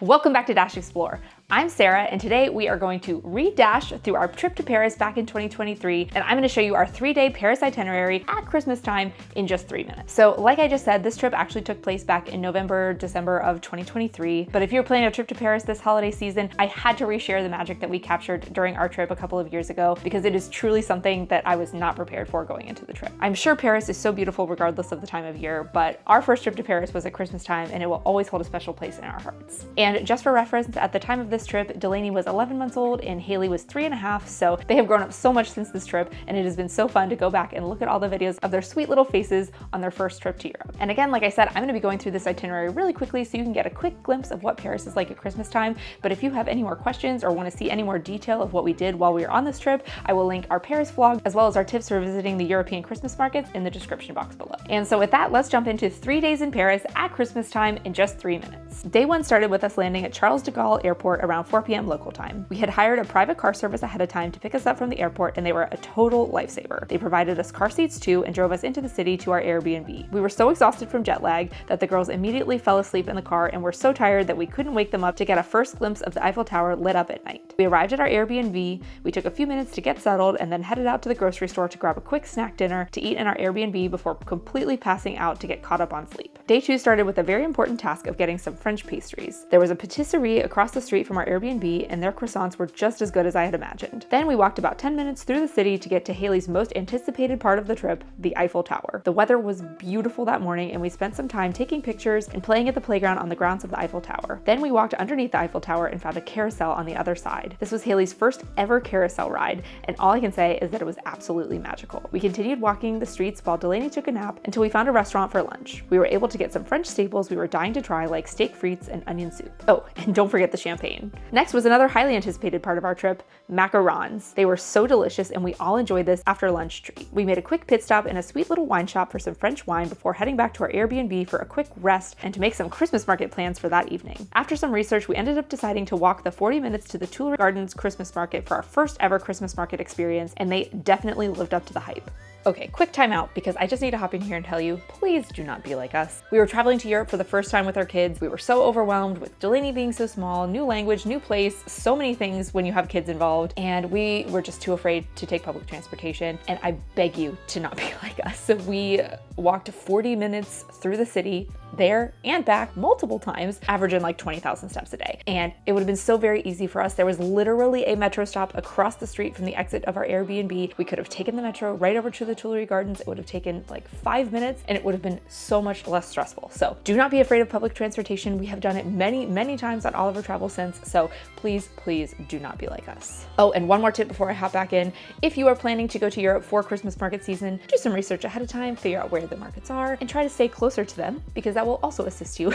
Welcome back to Dash Explore. I'm Sarah, and today we are going to re-dash through our trip to Paris back in 2023, and I'm going to show you our 3-day Paris itinerary at Christmas time in just 3 minutes. So like I just said, this trip actually took place back in November, December of 2023, but if you're planning a trip to Paris this holiday season, I had to reshare the magic that we captured during our trip a couple of years ago because it is truly something that I was not prepared for going into the trip. I'm sure Paris is so beautiful regardless of the time of year, but our first trip to Paris was at Christmas time, and it will always hold a special place in our hearts. And just for reference, at the time of this trip, Delaney was 11 months old and Haley was 3.5, so they have grown up so much since this trip, and it has been so fun to go back and look at all the videos of their sweet little faces on their first trip to Europe. And again, like I said, I'm going to be going through this itinerary really quickly so you can get a quick glimpse of what Paris is like at Christmas time, but if you have any more questions or want to see any more detail of what we did while we were on this trip, I will link our Paris vlog as well as our tips for visiting the European Christmas markets in the description box below. And so with that, let's jump into 3 days in Paris at Christmas time in just 3 minutes. Day 1 started with us landing at Charles de Gaulle Airport around 4 p.m. local time. We had hired a private car service ahead of time to pick us up from the airport, and they were a total lifesaver. They provided us car seats too and drove us into the city to our Airbnb. We were so exhausted from jet lag that the girls immediately fell asleep in the car and were so tired that we couldn't wake them up to get a first glimpse of the Eiffel Tower lit up at night. We arrived at our Airbnb, we took a few minutes to get settled, and then headed out to the grocery store to grab a quick snack dinner to eat in our Airbnb before completely passing out to get caught up on sleep. Day 2 started with a very important task of getting some French pastries. There was a patisserie across the street from our Airbnb, and their croissants were just as good as I had imagined. Then we walked about 10 minutes through the city to get to Haley's most anticipated part of the trip, the Eiffel Tower. The weather was beautiful that morning, and we spent some time taking pictures and playing at the playground on the grounds of the Eiffel Tower. Then we walked underneath the Eiffel Tower and found a carousel on the other side. This was Haley's first ever carousel ride, and all I can say is that it was absolutely magical. We continued walking the streets while Delaney took a nap until we found a restaurant for lunch. We were able to get some French staples we were dying to try, like steak frites and onion soup. Oh, and don't forget the champagne. Next was another highly anticipated part of our trip, macarons. They were so delicious, and we all enjoyed this after lunch treat. We made a quick pit stop in a sweet little wine shop for some French wine before heading back to our Airbnb for a quick rest and to make some Christmas market plans for that evening. After some research, we ended up deciding to walk the 40 minutes to the Tuileries Gardens Christmas market for our first ever Christmas market experience, and they definitely lived up to the hype. Okay, quick time out because I just need to hop in here and tell you, please do not be like us. We were traveling to Europe for the first time with our kids. We were so overwhelmed with Delaney being so small, new language, new place, so many things when you have kids involved, and we were just too afraid to take public transportation, and I beg you to not be like us. So we walked 40 minutes through the city, there and back multiple times, averaging like 20,000 steps a day. And it would have been so very easy for us. There was literally a metro stop across the street from the exit of our Airbnb. We could have taken the metro right over to the Tuileries Gardens. It would have taken like 5 minutes, and it would have been so much less stressful. So do not be afraid of public transportation. We have done it many, many times on all of our travels since. So please, please do not be like us. Oh, and one more tip before I hop back in. If you are planning to go to Europe for Christmas market season, do some research ahead of time, figure out where the markets are, and try to stay closer to them because that will also assist you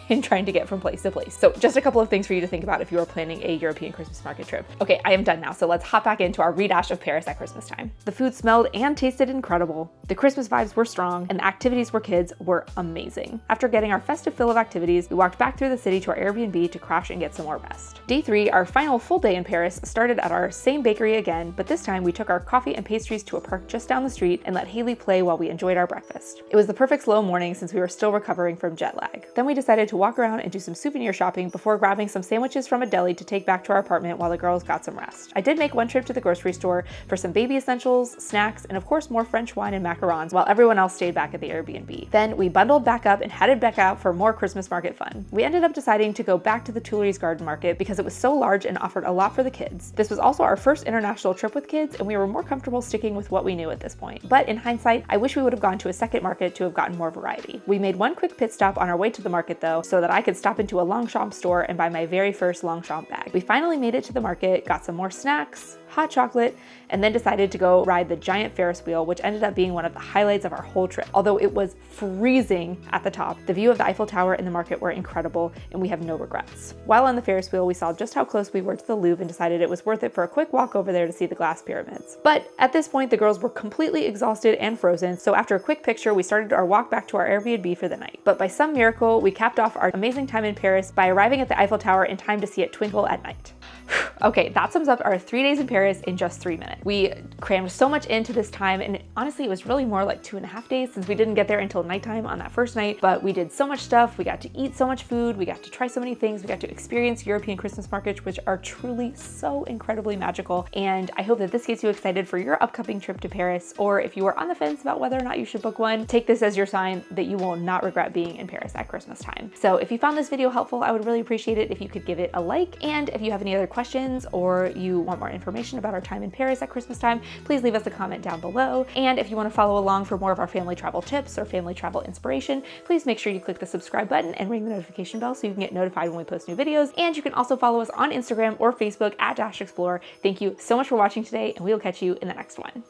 in trying to get from place to place. So just a couple of things for you to think about if you are planning a European Christmas market trip. Okay, I am done now, so let's hop back into our redash of Paris at Christmas time. The food smelled and tasted incredible. The Christmas vibes were strong, and the activities for kids were amazing. After getting our festive fill of activities, we walked back through the city to our Airbnb to crash and get some more rest. Day 3, our final full day in Paris, started at our same bakery again, but this time we took our coffee and pastries to a park just down the street and let Haley play while we enjoyed our breakfast. It was the perfect slow morning since we were still recovering from jet lag. Then we decided to walk around and do some souvenir shopping before grabbing some sandwiches from a deli to take back to our apartment while the girls got some rest. I did make one trip to the grocery store for some baby essentials, snacks, and of course more French wine and macarons while everyone else stayed back at the Airbnb. Then we bundled back up and headed back out for more Christmas market fun. We ended up deciding to go back to the Tuileries Garden Market because it was so large and offered a lot for the kids. This was also our first international trip with kids, and we were more comfortable sticking with what we knew at this point. But in hindsight, I wish we would have gone to a second market to have gotten more variety. We made one quick pit stop on our way to the market though, so that I could stop into a Longchamp store and buy my very first Longchamp bag. We finally made it to the market, got some more snacks, hot chocolate, and then decided to go ride the giant Ferris wheel, which ended up being one of the highlights of our whole trip. Although it was freezing at the top, the view of the Eiffel Tower and the market were incredible, and we have no regrets. While on the Ferris wheel, we saw just how close we were to the Louvre and decided it was worth it for a quick walk over there to see the glass pyramids. But at this point, the girls were completely exhausted and frozen, so after a quick picture, we started our walk back to our Airbnb for the night. But by some miracle, we capped off our amazing time in Paris by arriving at the Eiffel Tower in time to see it twinkle at night. Okay, that sums up our 3 days in Paris in just 3 minutes. We crammed so much into this time, and honestly, it was really more like 2.5 days since we didn't get there until nighttime on that first night, but we did so much stuff. We got to eat so much food. We got to try so many things. We got to experience European Christmas markets, which are truly so incredibly magical. And I hope that this gets you excited for your upcoming trip to Paris, or if you are on the fence about whether or not you should book one, take this as your sign that you will not regret being in Paris at Christmas time. So if you found this video helpful, I would really appreciate it if you could give it a like. And if you have any other questions or you want more information about our time in Paris at Christmas time, please leave us a comment down below. And if you want to follow along for more of our family travel tips or family travel inspiration, please make sure you click the subscribe button and ring the notification bell so you can get notified when we post new videos. And you can also follow us on Instagram or Facebook at Explore. Thank you so much for watching today, and we will catch you in the next one.